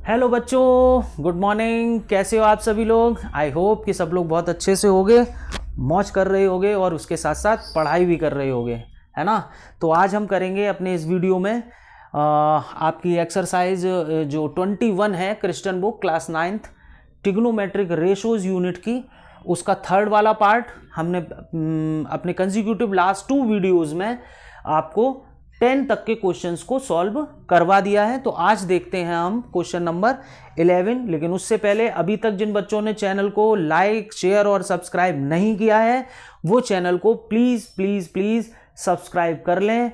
Hello बच्चों, good morning. कैसे हो आप सभी लोग? आई होप कि सब लोग बहुत अच्छे से होंगे, मौज कर रहे होंगे और उसके साथ साथ पढ़ाई भी कर रहे होंगे, है ना। तो आज हम करेंगे अपने इस वीडियो में आपकी एक्सरसाइज जो 21 है, क्रिस्टन book class 9th trigonometric ratios unit की, उसका थर्ड वाला पार्ट हमने अपने कंसेक्यूटिव लास्ट 2 वीडियोज़ में आपको 10 तक के क्वेश्चंस को सॉल्व करवा दिया है। तो आज देखते हैं हम क्वेश्चन नंबर 11। लेकिन उससे पहले अभी तक जिन बच्चों ने चैनल को लाइक, शेयर और सब्सक्राइब नहीं किया है, वो चैनल को प्लीज़ प्लीज़ प्लीज़ सब्सक्राइब कर लें,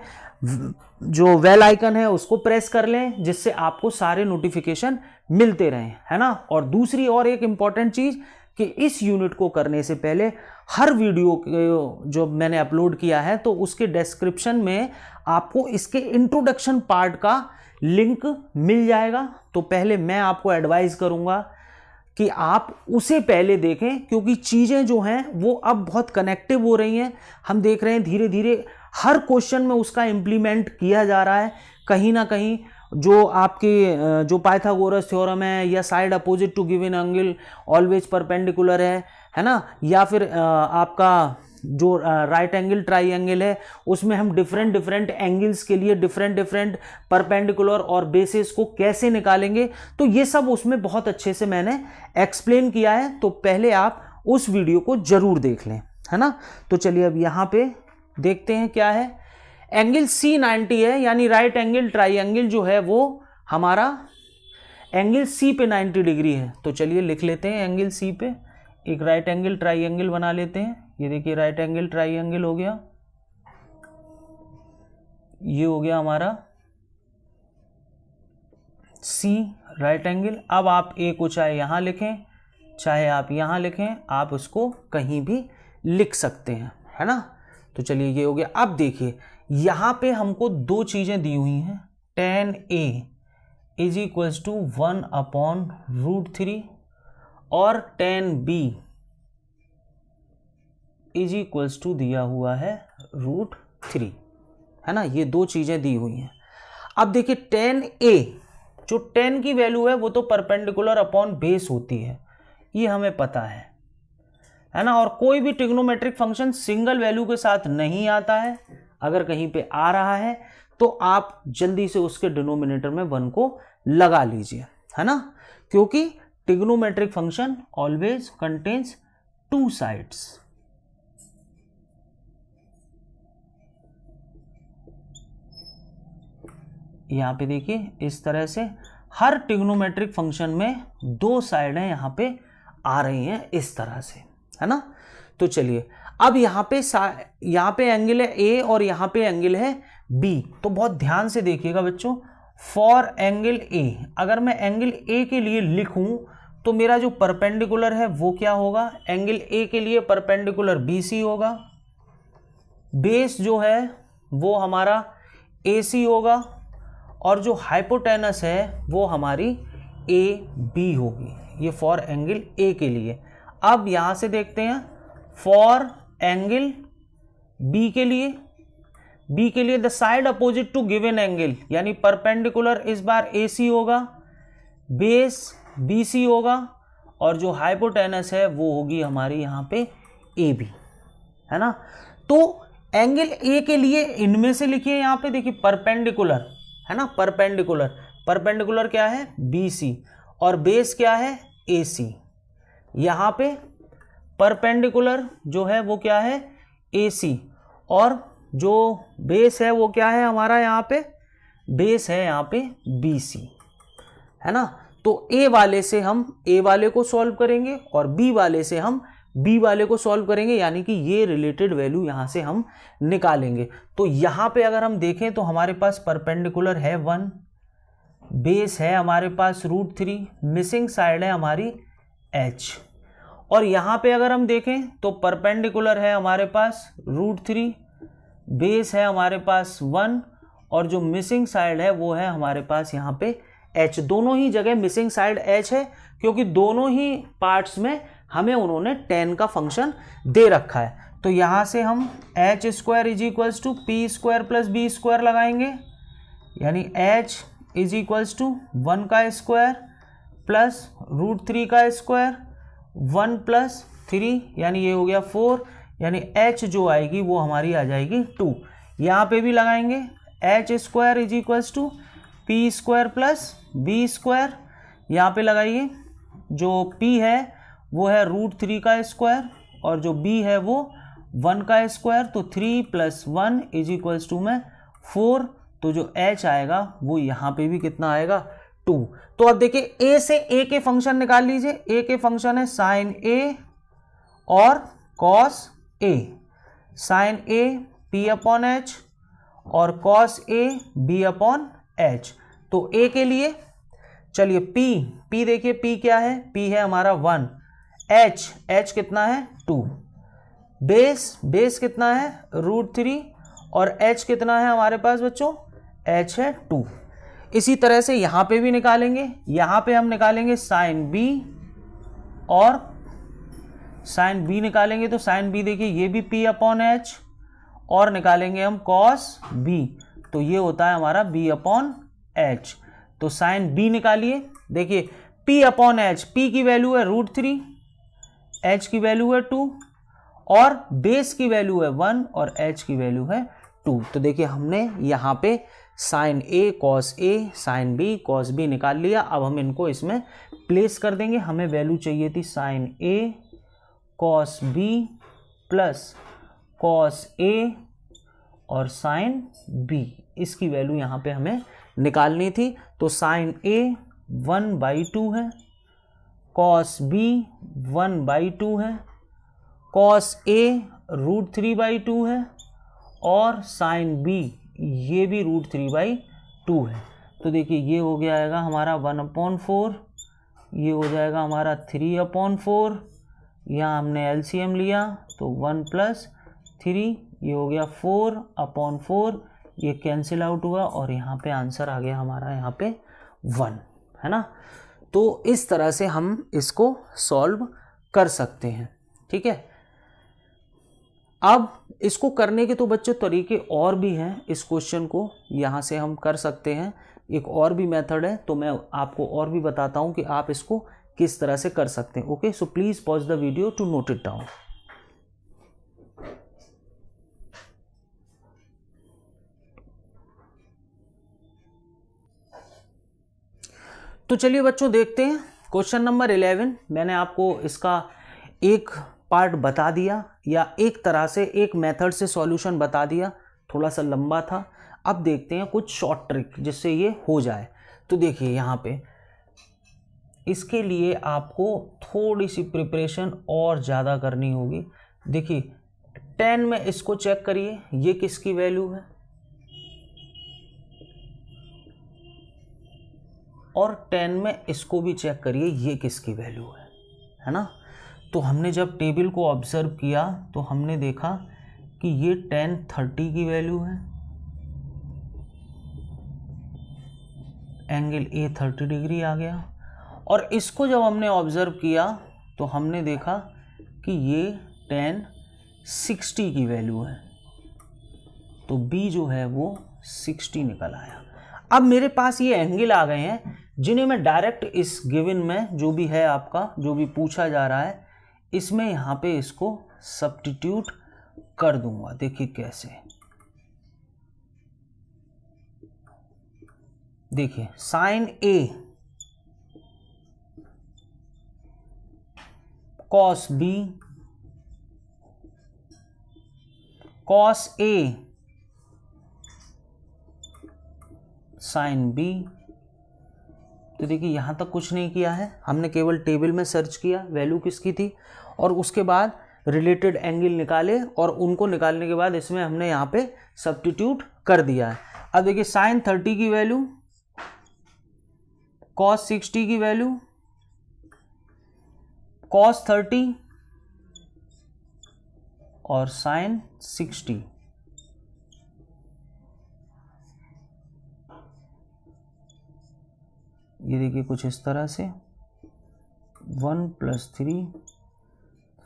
जो बेल आइकन है उसको प्रेस कर लें, जिससे आपको सारे नोटिफिकेशन मिलते रहें, है ना। और दूसरी और एक इम्पॉर्टेंट चीज़ कि इस यूनिट को करने से पहले हर वीडियो जो मैंने अपलोड किया है तो उसके डिस्क्रिप्शन में आपको इसके इंट्रोडक्शन पार्ट का लिंक मिल जाएगा। तो पहले मैं आपको एडवाइस करूंगा कि आप उसे पहले देखें, क्योंकि चीज़ें जो हैं वो अब बहुत कनेक्टिव हो रही हैं। हम देख रहे हैं धीरे धीरे हर क्वेश्चन में उसका इम्प्लीमेंट किया जा रहा है। कहीं ना कहीं जो आपके जो पाइथागोरस थ्योरम है, या side opposite to given angle always perpendicular है ना, या फिर आपका जो राइट एंगल ट्राइंगल है, उसमें हम डिफरेंट एंगल्स के लिए डिफरेंट परपेंडिकुलर और बेसिस को कैसे निकालेंगे, तो ये सब उसमें बहुत अच्छे से मैंने एक्सप्लेन किया है। तो पहले आप उस वीडियो को जरूर देख लें, है ना। तो चलिए अब यहाँ पे देखते हैं क्या है। एंगल C90 है, यानी राइट एंगल ट्राइंगल जो है वो हमारा एंगल C पे 90 डिग्री है। तो चलिए लिख लेते हैं एंगल C पे एक राइट एंगल ट्राइंगल बना लेते हैं। ये देखिए राइट एंगल ट्राइंगल हो गया, ये हो गया हमारा C राइट एंगल। अब आप A को चाहे यहाँ लिखें, चाहे आप यहाँ लिखें, आप उसको कहीं भी लिख सकते हैं, है ना। तो चलिए ये हो गया। अब देखिए यहाँ पे हमको दो चीज़ें दी हुई हैं, tan A is equals to 1/√3 और tan B is equals to दिया हुआ है √3, है ना। ये दो चीज़ें दी हुई हैं। अब देखिए tan A, जो tan की वैल्यू है वो तो परपेंडिकुलर अपॉन बेस होती है, ये हमें पता है ना। और कोई भी ट्रिग्नोमेट्रिक फंक्शन सिंगल वैल्यू के साथ नहीं आता है। अगर कहीं पे आ रहा है तो आप जल्दी से उसके डिनोमिनेटर में 1 को लगा लीजिए, है ना, क्योंकि trigonometric function always contains 2 sides. यहां पे देखिए इस तरह से हर ट्रिग्नोमेट्रिक फंक्शन में 2 साइड हैं, यहां पे आ रही हैं इस तरह से, है ना। तो चलिए अब यहाँ पे एंगल है A और यहाँ पे एंगल है B। तो बहुत ध्यान से देखिएगा बच्चों, फॉर एंगल A अगर मैं एंगल A के लिए लिखूं तो मेरा जो परपेंडिकुलर है वो क्या होगा, एंगल A के लिए परपेंडिकुलर BC होगा, बेस जो है वो हमारा AC होगा, और जो हाइपोटेनस है वो हमारी AB होगी। ये फॉर एंगल A के लिए। अब यहां से देखते हैं फॉर एंगल B के लिए the side opposite to given angle, यानी परपेंडिकुलर इस बार AC होगा, बेस BC होगा, और जो हाइपोटेनस है वो होगी हमारी यहाँ पे AB, है ना। तो एंगल A के लिए इनमें से लिखिए, यहाँ पे देखिए परपेंडिकुलर, है ना, परपेंडिकुलर क्या है BC, और बेस क्या है AC। यहाँ पे परपेंडिकुलर जो है वो क्या है AC, और जो बेस है वो क्या है हमारा, यहाँ पे बेस है यहाँ पे BC, है ना। तो A वाले से हम A वाले को सॉल्व करेंगे और B वाले से हम B वाले को सॉल्व करेंगे, यानी कि ये रिलेटेड वैल्यू यहाँ से हम निकालेंगे। तो यहाँ पे अगर हम देखें तो हमारे पास परपेंडिकुलर है 1, बेस है हमारे पास √3, मिसिंग साइड है हमारी H, और यहाँ पे अगर हम देखें तो परपेंडिकुलर है हमारे पास √3, बेस है हमारे पास 1, और जो मिसिंग साइड है वो है हमारे पास यहाँ पे H। दोनों ही जगह मिसिंग साइड H है, क्योंकि दोनों ही पार्ट्स में हमें उन्होंने tan का फंक्शन दे रखा है। तो यहाँ से हम h² is equals to P² plus B² लगाएंगे, यानी h इज इक्वल्स टू 1 का स्क्वायर प्लस √3 का स्क्वायर 1 प्लस 3 यानी ये हो गया 4, यानी h जो आएगी वो हमारी आ जाएगी 2। यहाँ पे भी लगाएंगे h square is equals to P square plus B square. यहाँ पे लगाइए, जो p है वो है √3 का स्क्वायर और जो b है वो 1 का स्क्वायर, तो 3 प्लस 1 इज इक्वल्स टू में 4। तो जो h आएगा वो यहाँ पे भी कितना आएगा 2। तो अब देखिए a से a के फंक्शन निकाल लीजिए। a के फंक्शन है साइन a और cos a। Sine a p upon H और cos a b upon H. तो a के लिए चलिए p देखिए p क्या है, p है हमारा 1, h कितना है 2, बेस कितना है √3 और h कितना है हमारे पास बच्चों, h है 2। इसी तरह से यहाँ पे भी निकालेंगे, यहाँ पे हम निकालेंगे साइन b और साइन b निकालेंगे तो साइन b देखिए ये भी p अपॉन एच और निकालेंगे हम कॉस b, तो ये होता है हमारा b अपॉन एच। तो साइन b निकालिए, देखिए p अपॉन एच, p की वैल्यू है √3, h की वैल्यू है 2 और बेस की वैल्यू है 1 और h की वैल्यू है 2। तो देखिए हमने यहाँ पे sine a cos a sine b cos b निकाल लिया। अब हम इनको इसमें प्लेस कर देंगे। हमें वैल्यू चाहिए थी sine a cos b plus cos a और साइन b, इसकी वैल्यू यहाँ पे हमें निकालनी थी। तो साइन a 1/2 है, कॉस b 1/2 है, कॉस a √3/2 है और साइन b ये भी √3/2 है। तो देखिए ये हो गया आएगा हमारा 1/4, ये हो जाएगा हमारा 3/4। यहाँ हमने एलसीएम लिया तो 1 + 3, ये हो गया 4/4, ये कैंसिल आउट हुआ और यहाँ पे आंसर आ गया हमारा यहाँ पे 1, है ना। तो इस तरह से हम इसको सॉल्व कर सकते हैं, ठीक है। अब इसको करने के तो बच्चों तरीके और भी हैं, इस क्वेश्चन को यहाँ से हम कर सकते हैं। एक और भी मेथड है, तो मैं आपको और भी बताता हूँ कि आप इसको किस तरह से कर सकते हैं। Okay, so please pause the video to note it down. तो चलिए बच्चों देखते हैं क्वेश्चन नंबर 11। मैंने आपको इसका एक पार्ट बता दिया या एक तरह से एक मेथड से सॉल्यूशन बता दिया, थोड़ा सा लंबा था। अब देखते हैं कुछ शॉर्ट ट्रिक जिससे ये हो जाए। तो देखिए यहाँ पे इसके लिए आपको थोड़ी सी प्रिपरेशन और ज़्यादा करनी होगी। देखिए 10 में इसको चेक करिए, ये किसकी वैल्यू है, और 10 में इसको भी चेक करिए ये किसकी वैल्यू है ना। तो हमने जब टेबल को ऑब्जर्व किया तो हमने देखा कि ये 10 30 की वैल्यू है, एंगल ए 30 डिग्री आ गया। और इसको जब हमने ऑब्जर्व किया तो हमने देखा कि ये 10 60 की वैल्यू है, तो बी जो है वो 60 निकल आया। अब मेरे पास ये एंगल आ गए हैं जिन्हें मैं डायरेक्ट इस गिवन में जो भी है आपका जो भी पूछा जा रहा है इसमें यहाँ पे इसको सब्स्टिट्यूट कर दूंगा। देखिए कैसे, देखिए sign A cos B cos A sine B. तो देखिए यहाँ तक कुछ नहीं किया है, हमने केवल टेबल में सर्च किया वैल्यू किसकी थी और उसके बाद रिलेटेड एंगल निकाले और उनको निकालने के बाद इसमें हमने यहाँ पे सब्स्टिट्यूट कर दिया है। अब देखिए साइन 30 की वैल्यू, कॉस 60 की वैल्यू, कॉस 30 और साइन 60। ये देखिए कुछ इस तरह से 1 + 3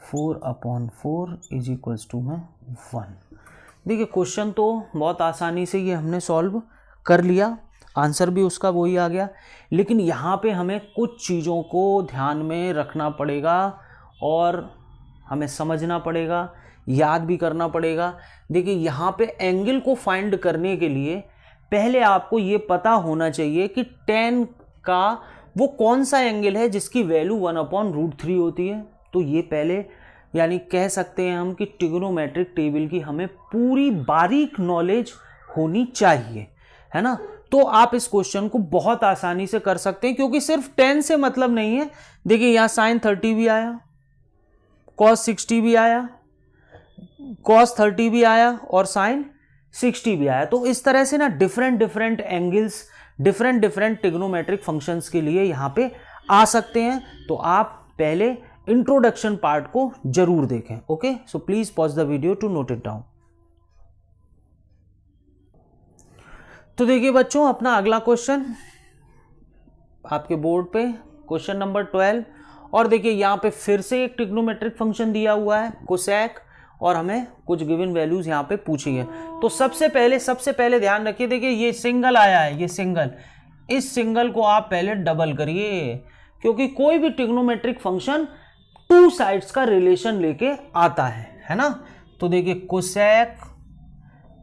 4/4 इज इक्वल्स टू में 1। देखिए क्वेश्चन तो बहुत आसानी से ये हमने सॉल्व कर लिया। आंसर भी उसका वही आ गया। लेकिन यहाँ पे हमें कुछ चीज़ों को ध्यान में रखना पड़ेगा और हमें समझना पड़ेगा, याद भी करना पड़ेगा। देखिए यहाँ पे एंगल को फाइंड करने के लिए पहले आपको ये पता होना चाहिए कि tan का वो कौन सा एंगल है जिसकी वैल्यू 1/√3 होती है। तो ये पहले यानी कह सकते हैं हम कि ट्रिग्नोमेट्रिक टेबल की हमें पूरी बारीक नॉलेज होनी चाहिए, है ना। तो आप इस क्वेश्चन को बहुत आसानी से कर सकते हैं क्योंकि सिर्फ 10 से मतलब नहीं है। देखिए यहाँ sin 30 भी आया, cos 60 भी आया, cos 30 भी आया और sin 60 भी आया। तो इस तरह से ना different angles, different trigonometric functions के लिए यहाँ पे आ सकते हैं। तो आप पहले इंट्रोडक्शन पार्ट को जरूर देखें। Okay, so please pause the video to note it down. तो देखिए बच्चों, अपना अगला क्वेश्चन आपके बोर्ड पे क्वेश्चन नंबर 12। और देखिए यहाँ पे फिर से एक ट्रिग्नोमेट्रिक फंक्शन दिया हुआ है कोसेक, और हमें कुछ गिवन वैल्यूज यहाँ पे पूछी है। तो सबसे पहले ध्यान रखिए, देखिए ये सिंगल आया है, ये सिंगल, इस सिंगल को आप पहले डबल करिए क्योंकि कोई भी ट्रिग्नोमेट्रिक फंक्शन टू साइड्स का रिलेशन लेके आता है ना। तो देखिए cosec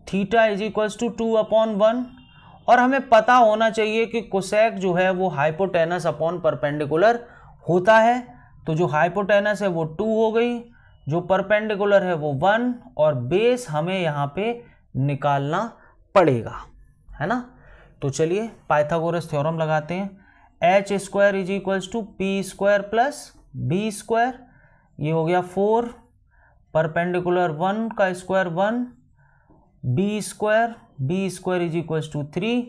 theta is equals to 2/1, और हमें पता होना चाहिए कि कोसेक जो है वो हाइपोटेनस अपॉन परपेंडिकुलर होता है। तो जो हाइपोटेनस है वो 2 हो गई, जो परपेंडिकुलर है वो 1, और बेस हमें यहाँ पे निकालना पड़ेगा, है ना। तो चलिए पाइथागोरस थ्योरम लगाते हैं। h² is equals to p² plus b², ये हो गया 4, परपेंडिकुलर 1 का square 1, b² is equals to 3,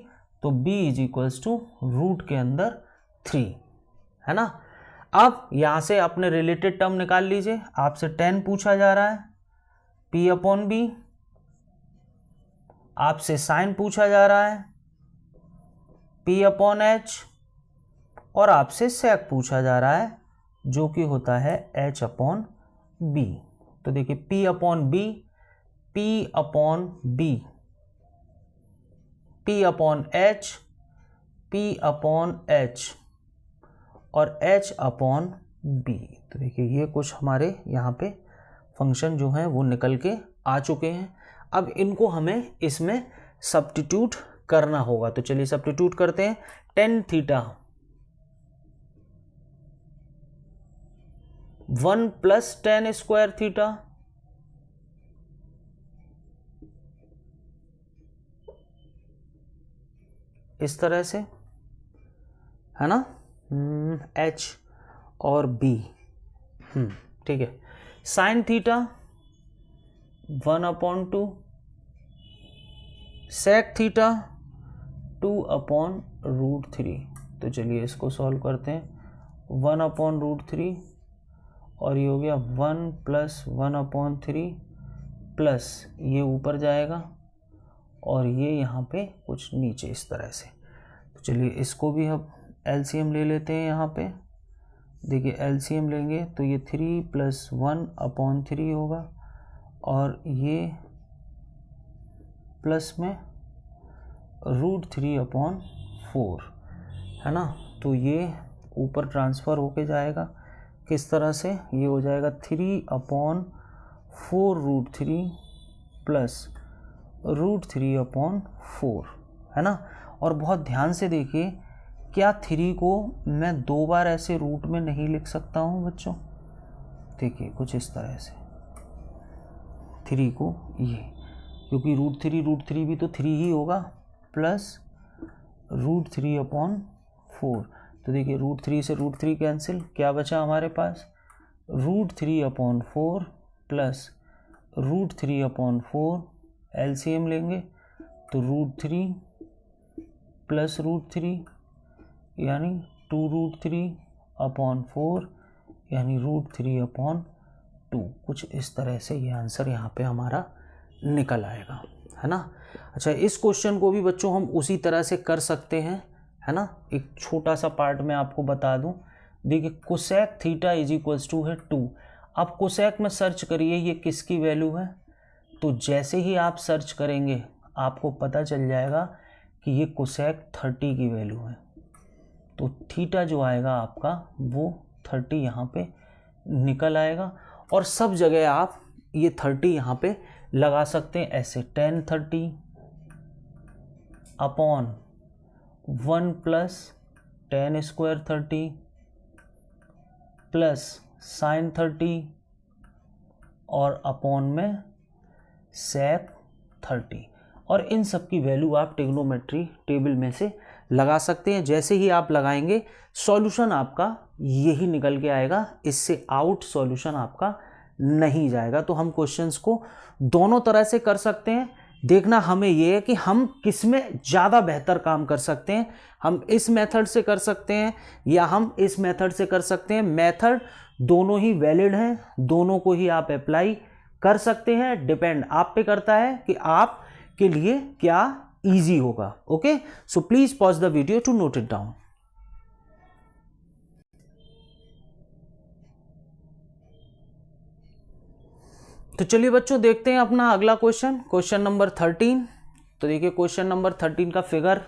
तो b is equals to root के अंदर 3, है ना। अब यहां से अपने रिलेटेड टर्म निकाल लीजिए। आपसे tan पूछा जा रहा है, p/b, आपसे sin पूछा जा रहा है, p/h, और आपसे sec पूछा जा रहा है जो कि होता है h/b। तो देखिए p/b, p/b, p/h, p/h और h/b। तो देखिए ये कुछ हमारे यहाँ पे फंक्शन जो हैं वो निकल के आ चुके हैं। अब इनको हमें इसमें सब्स्टिट्यूट करना होगा। तो चलिए सब्स्टिट्यूट करते हैं। tan theta 1 plus tan² theta, इस तरह से, है ना, h और b, ठीक है। sin theta 1/2, sec theta 2/√3। तो चलिए इसको सॉल्व करते हैं। 1/√3 और ये हो गया 1 प्लस 1/3 प्लस ये ऊपर जाएगा और ये यहाँ पे कुछ नीचे इस तरह से। तो चलिए इसको भी अब एलसीएम ले लेते हैं। यहाँ पे देखिए एलसीएम लेंगे तो ये 3 प्लस 1/3 होगा और ये प्लस में √3/4, है ना। तो ये ऊपर ट्रांसफ़र होके जाएगा किस तरह से, ये हो जाएगा 3/4√3 प्लस √3/4, है ना। और बहुत ध्यान से देखिए, क्या 3 को मैं 2 बार ऐसे रूट में नहीं लिख सकता हूँ बच्चों। देखिए कुछ इस तरह से 3 को ये, क्योंकि √3 भी तो 3 ही होगा, प्लस √3/4। तो देखिए √3 से √3 कैंसिल, क्या बचा हमारे पास, √3/4 प्लस √3/4, एलसीएम लेंगे तो √3 प्लस √3 यानी 2√3/4 यानी √3/2। कुछ इस तरह से ये आंसर यहाँ पे हमारा निकल आएगा, है ना। अच्छा, इस क्वेश्चन को भी बच्चों हम उसी तरह से कर सकते हैं, है ना। एक छोटा सा पार्ट मैं आपको बता दूं। देखिए cosec theta is equals to है 2। अब कोसेक में सर्च करिए ये किसकी वैल्यू है। तो जैसे ही आप सर्च करेंगे आपको पता चल जाएगा कि ये कोसेक 30 की वैल्यू है, तो थीटा जो आएगा आपका वो 30 यहाँ पे निकल आएगा। और सब जगह आप ये 30 यहाँ पे लगा सकते हैं ऐसे, tan 30 upon 1 plus tan square 30 plus sin 30 और अपॉन में sec 30। और इन सब की वैल्यू आप ट्रिग्नोमेट्री टेबल में से लगा सकते हैं। जैसे ही आप लगाएंगे सॉल्यूशन आपका यही निकल के आएगा, इससे आउट सॉल्यूशन आपका नहीं जाएगा। तो हम क्वेश्चंस को दोनों तरह से कर सकते हैं। देखना हमें ये है कि हम किस में ज़्यादा बेहतर काम कर सकते हैं। हम इस मेथड से कर सकते हैं या हम इस मेथड से कर सकते हैं। मेथड दोनों ही वैलिड हैं, दोनों को ही आप अप्लाई कर सकते हैं। डिपेंड आप पे करता है कि आप के लिए क्या इजी होगा। Okay, so please pause the video to note it down. तो चलिए बच्चों देखते हैं अपना अगला क्वेश्चन, क्वेश्चन नंबर 13। तो देखिए क्वेश्चन नंबर 13 का फिगर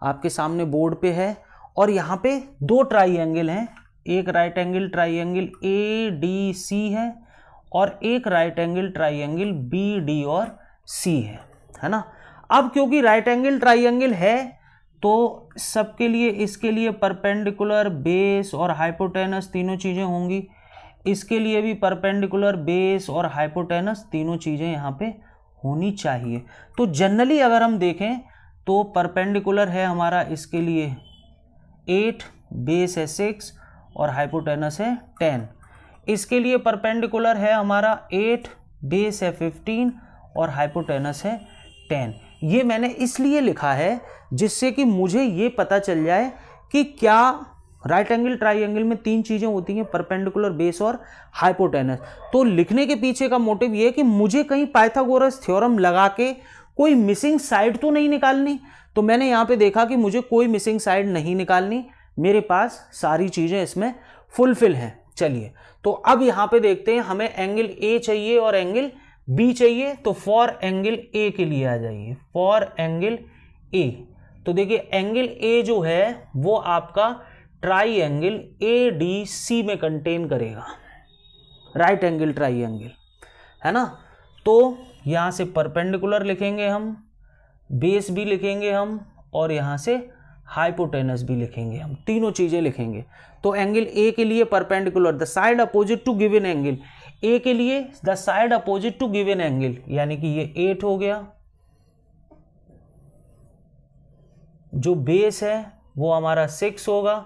आपके सामने बोर्ड पे है और यहाँ पे दो ट्राइएंगल हैं, एक राइट एंगल ट्राइएंगल ADC है और एक राइट एंगल ट्राइएंगल BD और C है ना। अब क्योंकि राइट एंगल ट्राइएंगल है तो सबके लिए इसके लिए परपेंडिकुलर, बेस और हाइपोटेनस तीनों चीज़ें होंगी। इसके लिए भी परपेंडिकुलर, बेस और हाइपोटेनस तीनों चीज़ें यहाँ पे होनी चाहिए। तो जनरली अगर हम देखें तो परपेंडिकुलर है हमारा इसके लिए 8, बेस है 6 और हाइपोटेनस है 10। इसके लिए परपेंडिकुलर है हमारा 8, बेस है 15 और हाइपोटेनस है 10। ये मैंने इसलिए लिखा है जिससे कि मुझे ये पता चल जाए कि क्या राइट एंगल ट्राइएंगल में तीन चीज़ें होती हैं, परपेंडिकुलर, बेस और हाइपोटेनस। तो लिखने के पीछे का मोटिव ये है कि मुझे कहीं पाइथागोरस थ्योरम लगा के कोई मिसिंग साइड तो नहीं निकालनी। तो मैंने यहाँ पे देखा कि मुझे कोई मिसिंग साइड नहीं निकालनी, मेरे पास सारी चीज़ें इसमें फुलफिल हैं। चलिए तो अब यहाँ पे देखते हैं, हमें एंगल A चाहिए और एंगल B चाहिए। तो फॉर एंगल A के लिए आ जाइए, फॉर एंगल A। तो देखिए एंगल A जो है वो आपका ट्राइएंगल ADC में कंटेन करेगा, राइट एंगल ट्राइएंगल है ना। तो यहाँ से परपेंडिकुलर लिखेंगे हम, बेस भी लिखेंगे हम और यहाँ से हाइपोटेनस भी लिखेंगे हम, तीनों चीज़ें लिखेंगे। तो एंगल A के लिए perpendicular the side opposite to given angle, A के लिए the side opposite to given angle, यानी कि ये 8 हो गया। जो बेस है वो हमारा 6 होगा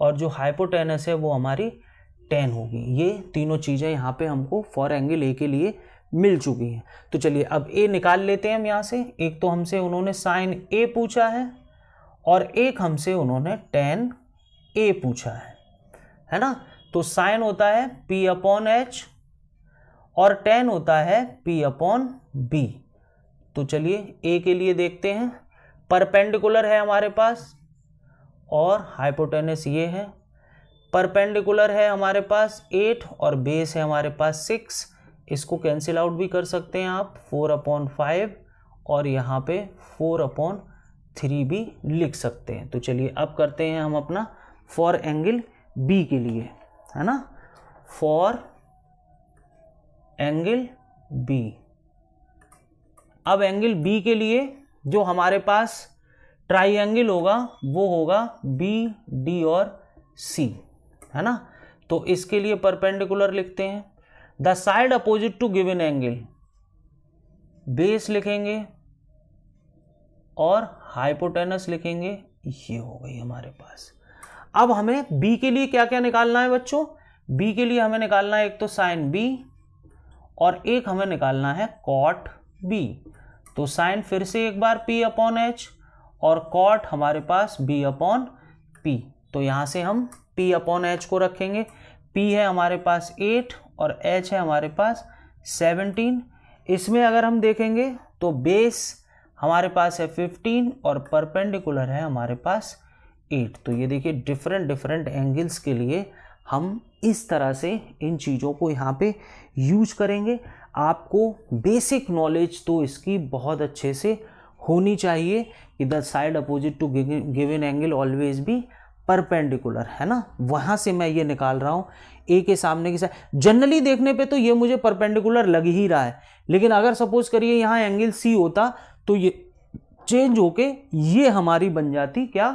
और जो हाइपोटेनस है वो हमारी 10 होगी। ये तीनों चीज़ें यहाँ पे हमको फॉर एंगल A के लिए मिल चुकी हैं। तो चलिए अब A निकाल लेते हैं हम यहाँ से। एक तो हमसे उन्होंने साइन A पूछा है और एक हमसे उन्होंने tan A पूछा है ना। तो साइन होता है P/H और tan होता है P/B। तो चलिए A के लिए देखते हैं, परपेंडिकुलर है हमारे पास और हाइपोटेनस ये है। परपेंडिकुलर है हमारे पास 8 और बेस है हमारे पास 6। इसको कैंसिल आउट भी कर सकते हैं आप, 4/5 और यहाँ पे 4/3 भी लिख सकते हैं। तो चलिए अब करते हैं हम अपना फॉर एंगल B के लिए, है ना। फॉर एंगल B, अब एंगल B के लिए जो हमारे पास ट्राइएंगल होगा वो होगा BD और C, है ना। तो इसके लिए परपेंडिकुलर लिखते हैं, the side opposite to given angle, base लिखेंगे और हाइपोटेनस लिखेंगे। ये हो गई हमारे पास। अब हमें B के लिए क्या क्या निकालना है बच्चों? B के लिए हमें निकालना है एक तो साइन B और एक हमें निकालना है कॉट B। तो साइन फिर से एक बार P/H और कॉट हमारे पास B/P। तो यहाँ से हम P/H को रखेंगे। P है हमारे पास 8 और H है हमारे पास 17। इसमें अगर हम देखेंगे तो बेस हमारे पास है 15 और परपेंडिकुलर है हमारे पास 8। तो ये देखिए डिफरेंट एंगल्स के लिए हम इस तरह से इन चीज़ों को यहाँ पे यूज करेंगे। आपको बेसिक नॉलेज तो इसकी बहुत अच्छे से होनी चाहिए कि the side opposite to given angle always be perpendicular, है ना। वहाँ से मैं ये निकाल रहा हूँ ए के सामने की साइड। जनरली देखने पे तो ये मुझे परपेंडिकुलर लग ही रहा है, लेकिन अगर सपोज करिए यहाँ एंगल सी होता तो ये चेंज होके ये हमारी बन जाती क्या,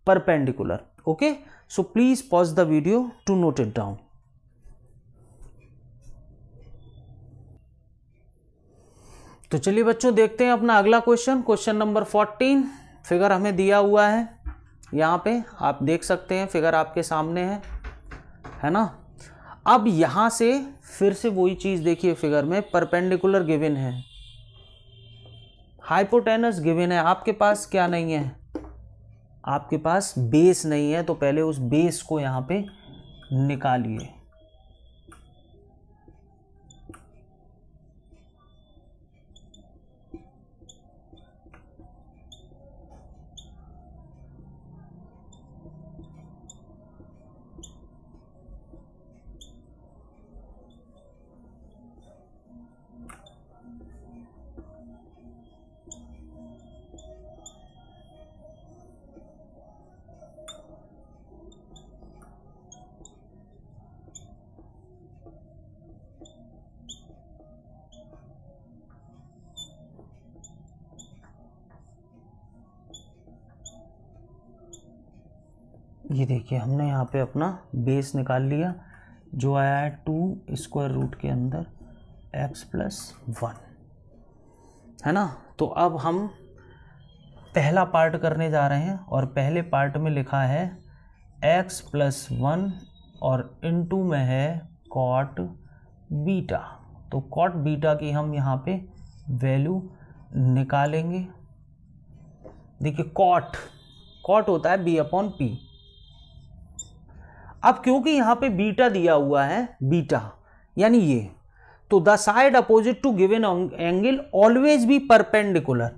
perpendicular. Okay, so please pause the video to note it down. तो चलिए बच्चों देखते हैं अपना अगला क्वेश्चन, क्वेश्चन नंबर 14। फिगर हमें दिया हुआ है यहाँ पे, आप देख सकते हैं फिगर आपके सामने है ना। अब यहां से फिर से वही चीज देखिए, फिगर में परपेंडिकुलर गिवन है, हाइपोटेनस गिवन है, आपके पास क्या नहीं है, आपके पास बेस नहीं है, तो पहले उस बेस को यहां पे निकालिए। ये देखिए हमने यहाँ पे अपना बेस निकाल लिया, जो आया है 2 स्क्वायर रूट के अंदर x+1, है ना। तो अब हम पहला पार्ट करने जा रहे हैं, और पहले पार्ट में लिखा है x+1 और इनटू में है कॉट बीटा। तो कॉट बीटा की हम यहाँ पे वैल्यू निकालेंगे। देखिए कॉट होता है b/p। अब क्योंकि यहां पे बीटा दिया हुआ है, बीटा यानी ये, तो the side opposite to given angle always be perpendicular.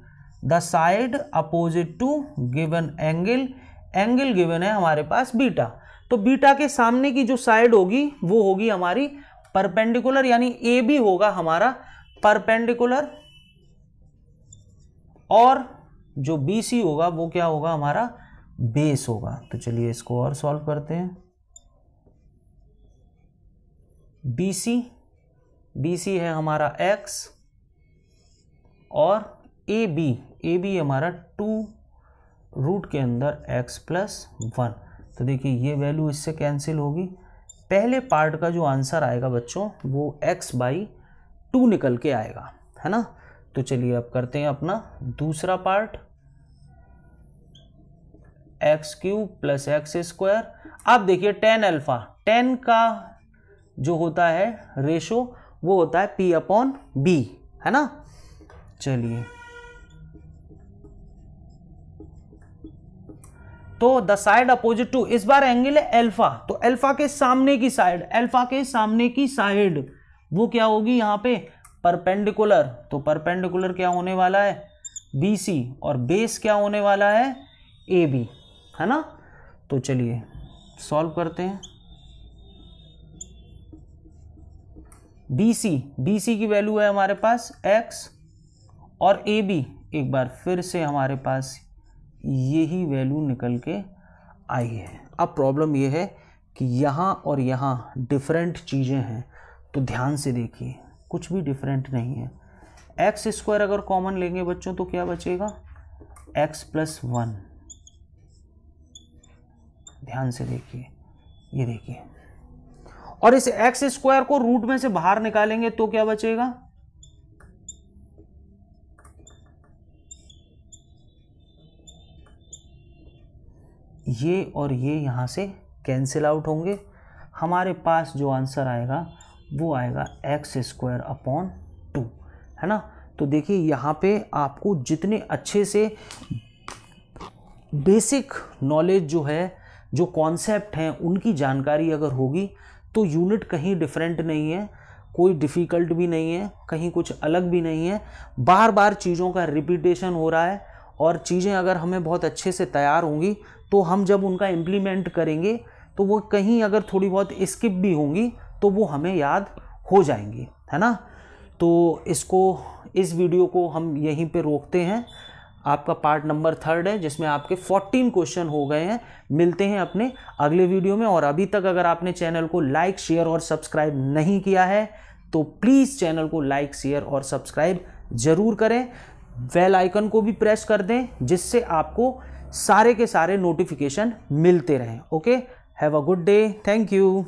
The side opposite to given angle given है हमारे पास बीटा, तो बीटा के सामने की जो साइड होगी वो होगी हमारी परपेंडिकुलर, यानी ए बी होगा हमारा परपेंडिकुलर, और जो बी सी होगा वो क्या होगा, हमारा बेस होगा। तो चलिए इसको और सॉल्व करते हैं। बी सी है हमारा x, और ए बी हमारा 2 रूट के अंदर x+1। तो देखिए ये वैल्यू इससे कैंसिल होगी। पहले पार्ट का जो आंसर आएगा बच्चों वो x/2 निकल के आएगा, है ना। तो चलिए अब करते हैं अपना दूसरा पार्ट, x³ + x²। अब देखिए tan अल्फा, tan का जो होता है रेशो वो होता है p/b, है ना। चलिए तो द साइड अपोजिट टू, इस बार एंगल है अल्फा, तो अल्फा के सामने की साइड वो क्या होगी यहाँ पे, परपेंडिकुलर। तो परपेंडिकुलर क्या होने वाला है, BC, और बेस क्या होने वाला है, AB, है ना। तो चलिए सॉल्व करते हैं। BC की वैल्यू है हमारे पास x, और AB एक बार फिर से हमारे पास यही वैल्यू निकल के आई है। अब प्रॉब्लम ये है कि यहाँ और यहाँ डिफरेंट चीज़ें हैं, तो ध्यान से देखिए कुछ भी डिफरेंट नहीं है। x² अगर कॉमन लेंगे बच्चों तो क्या बचेगा, x+1। ध्यान से देखिए, ये देखिए, और इस x² को रूट में से बाहर निकालेंगे तो क्या बचेगा, ये और ये यहां से कैंसिल आउट होंगे। हमारे पास जो आंसर आएगा वो आएगा x²/2, है ना। तो देखिए यहाँ पे आपको जितने अच्छे से बेसिक नॉलेज जो है, जो कॉन्सेप्ट हैं, उनकी जानकारी अगर होगी तो यूनिट कहीं डिफरेंट नहीं है, कोई डिफ़िकल्ट भी नहीं है, कहीं कुछ अलग भी नहीं है। बार बार चीज़ों का रिपीटेशन हो रहा है, और चीज़ें अगर हमें बहुत अच्छे से तैयार होंगी तो हम जब उनका इम्प्लीमेंट करेंगे तो वो कहीं अगर थोड़ी बहुत स्किप भी होंगी तो वो हमें याद हो जाएंगी, है ना। तो इस वीडियो को हम यहीं पे रोकते हैं। आपका पार्ट नंबर 3 है जिसमें आपके 14 क्वेश्चन हो गए हैं। मिलते हैं अपने अगले वीडियो में। और अभी तक अगर आपने चैनल को लाइक, शेयर और सब्सक्राइब नहीं किया है तो प्लीज़ चैनल को लाइक, शेयर और सब्सक्राइब जरूर करें। बेल आइकन को भी प्रेस कर दें जिससे आपको सारे के सारे नोटिफिकेशन मिलते रहें। Okay, have a good day, thank you.